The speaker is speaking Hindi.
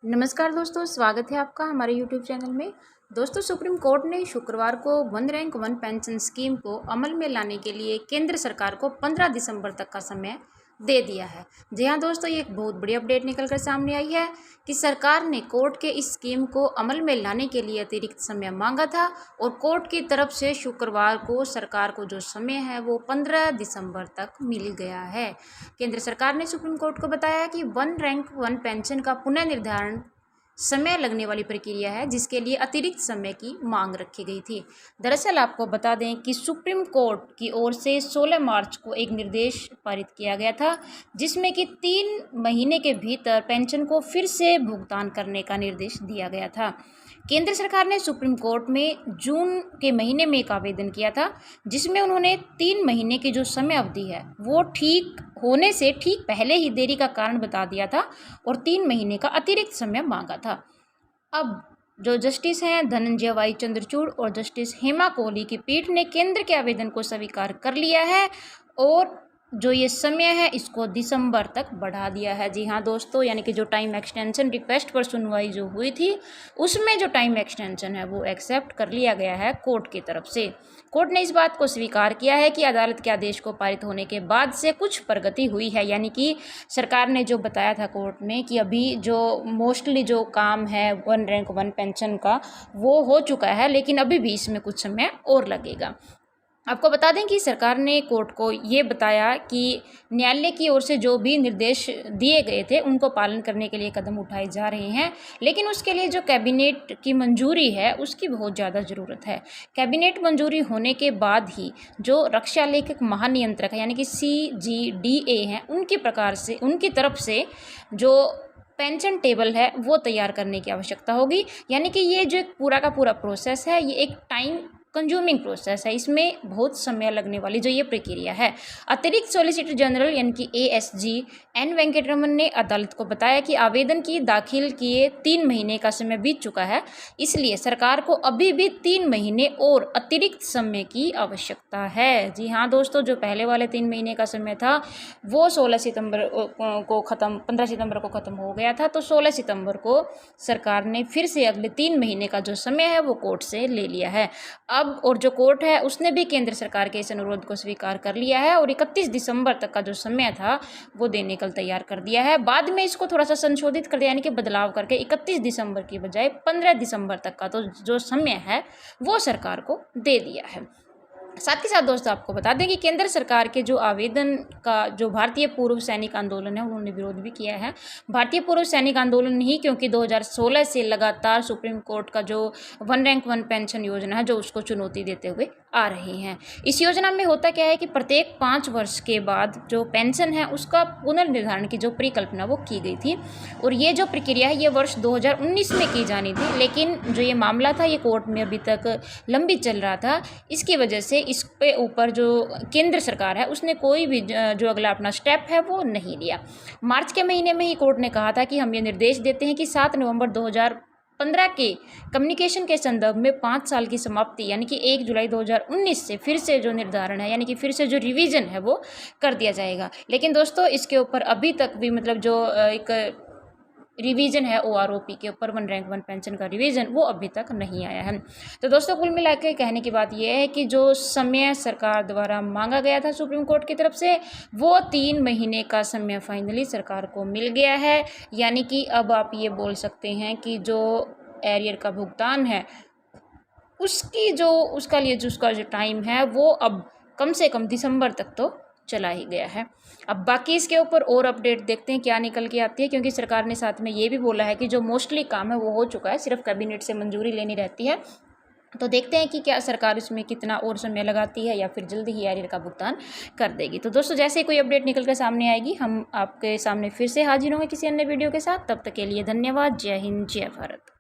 नमस्कार दोस्तों, स्वागत है आपका हमारे यूट्यूब चैनल में। दोस्तों, सुप्रीम कोर्ट ने शुक्रवार को one rank one pension scheme को अमल में लाने के लिए केंद्र सरकार को 15 दिसंबर तक का समय दे दिया है। जी हाँ दोस्तों, ये एक बहुत बड़ी अपडेट निकल कर सामने आई है कि सरकार ने कोर्ट के इस स्कीम को अमल में लाने के लिए अतिरिक्त समय मांगा था और कोर्ट की तरफ से शुक्रवार को सरकार को जो समय है वो 15 दिसंबर तक मिल गया है। केंद्र सरकार ने सुप्रीम कोर्ट को बताया कि वन रैंक वन पेंशन का पुनर्निर्धारण समय लगने वाली प्रक्रिया है, जिसके लिए अतिरिक्त समय की मांग रखी गई थी। दरअसल आपको बता दें कि सुप्रीम कोर्ट की ओर से 16 मार्च को एक निर्देश पारित किया गया था, जिसमें कि 3 महीने के भीतर पेंशन को फिर से भुगतान करने का निर्देश दिया गया था। केंद्र सरकार ने सुप्रीम कोर्ट में जून के महीने में एक आवेदन किया था, जिसमें उन्होंने 3 महीने की जो समय अवधि है वो ठीक होने से ठीक पहले ही देरी का कारण बता दिया था और 3 महीने का अतिरिक्त समय मांगा था। अब जो जस्टिस हैं धनंजय वाई चंद्रचूड़ और जस्टिस हेमा कोहली की पीठ ने केंद्र के आवेदन को स्वीकार कर लिया है और जो ये समय है इसको दिसंबर तक बढ़ा दिया है। जी हाँ दोस्तों, यानी कि जो टाइम एक्सटेंशन रिक्वेस्ट पर सुनवाई जो हुई थी उसमें जो टाइम एक्सटेंशन है वो एक्सेप्ट कर लिया गया है कोर्ट की तरफ से। कोर्ट ने इस बात को स्वीकार किया है कि अदालत के आदेश को पारित होने के बाद से कुछ प्रगति हुई है, यानी कि सरकार ने जो बताया था कोर्ट में कि अभी जो मोस्टली जो काम है वन रैंक वन पेंशन का वो हो चुका है, लेकिन अभी भी इसमें कुछ समय और लगेगा। आपको बता दें कि सरकार ने कोर्ट को ये बताया कि न्यायालय की ओर से जो भी निर्देश दिए गए थे उनको पालन करने के लिए कदम उठाए जा रहे हैं, लेकिन उसके लिए जो कैबिनेट की मंजूरी है उसकी बहुत ज़्यादा ज़रूरत है। कैबिनेट मंजूरी होने के बाद ही जो रक्षा लेखक महानियंत्रक है यानी कि CGDA हैं उनकी तरफ से जो पेंशन टेबल है वो तैयार करने की आवश्यकता होगी। यानी कि ये जो पूरा का पूरा प्रोसेस है ये एक टाइम कंज्यूमिंग प्रोसेस है, इसमें बहुत समय लगने वाली जो ये प्रक्रिया है। अतिरिक्त सॉलिसिटर जनरल यानी कि ASG N वेंकटरमन ने अदालत को बताया कि आवेदन की दाखिल किए 3 महीने का समय बीत चुका है, इसलिए सरकार को अभी भी 3 महीने और अतिरिक्त समय की आवश्यकता है। जी हाँ दोस्तों, जो पहले वाले 3 महीने का समय था वो 15 सितंबर को ख़त्म हो गया था, तो 16 सितंबर को सरकार ने फिर से अगले 3 महीने का जो समय है वो कोर्ट से ले लिया है। अब और जो कोर्ट है उसने भी केंद्र सरकार के इस अनुरोध को स्वीकार कर लिया है और 31 दिसंबर तक का जो समय था वो देने का तैयार कर दिया है। बाद में इसको थोड़ा सा संशोधित कर दिया, यानी कि बदलाव करके 31 दिसंबर की बजाय 15 दिसंबर तक का तो जो समय है वो सरकार को दे दिया है। साथ ही साथ दोस्तों आपको बता दें कि केंद्र सरकार के जो आवेदन का जो भारतीय पूर्व सैनिक आंदोलन है उन्होंने विरोध भी किया है। भारतीय पूर्व सैनिक आंदोलन नहीं, क्योंकि 2016 से लगातार सुप्रीम कोर्ट का जो वन रैंक वन पेंशन योजना है जो उसको चुनौती देते हुए आ रहे हैं। इस योजना में होता क्या है कि प्रत्येक 5 वर्ष के बाद जो पेंशन है उसका पुनर्निर्धारण की जो परिकल्पना वो की गई थी और ये जो प्रक्रिया है ये वर्ष 2019 में की जानी थी, लेकिन जो ये मामला था ये कोर्ट में अभी तक लंबित चल रहा था। इसकी वजह से इस पे ऊपर जो केंद्र सरकार है उसने कोई भी जो अगला अपना स्टेप है वो नहीं लिया। मार्च के महीने में ही कोर्ट ने कहा था कि हम ये निर्देश देते हैं कि 7 नवंबर 2015 के कम्युनिकेशन के संदर्भ में 5 साल की समाप्ति यानी कि 1 जुलाई 2019 से फिर से जो निर्धारण है यानी कि फिर से जो रिवीजन है वो कर दिया जाएगा। लेकिन दोस्तों इसके ऊपर अभी तक भी मतलब जो एक रिवीजन है OROP के ऊपर वन रैंक वन पेंशन का रिवीजन वो अभी तक नहीं आया है। तो दोस्तों कुल मिला के कहने की बात यह है कि जो समय सरकार द्वारा मांगा गया था सुप्रीम कोर्ट की तरफ से वो 3 महीने का समय फाइनली सरकार को मिल गया है। यानी कि अब आप ये बोल सकते हैं कि जो एरियर का भुगतान है उसका जो टाइम है वो अब कम से कम दिसंबर तक तो चला ही गया है। अब बाकी इसके ऊपर और अपडेट देखते हैं क्या निकल के आती है, क्योंकि सरकार ने साथ में ये भी बोला है कि जो मोस्टली काम है वो हो चुका है, सिर्फ कैबिनेट से मंजूरी लेनी रहती है। तो देखते हैं कि क्या सरकार इसमें कितना और समय लगाती है या फिर जल्दी ही एरियर का भुगतान कर देगी। तो दोस्तों जैसे ही कोई अपडेट निकल कर सामने आएगी हम आपके सामने फिर से हाजिर होंगे किसी अन्य वीडियो के साथ। तब तक के लिए धन्यवाद। जय हिंद, जय भारत।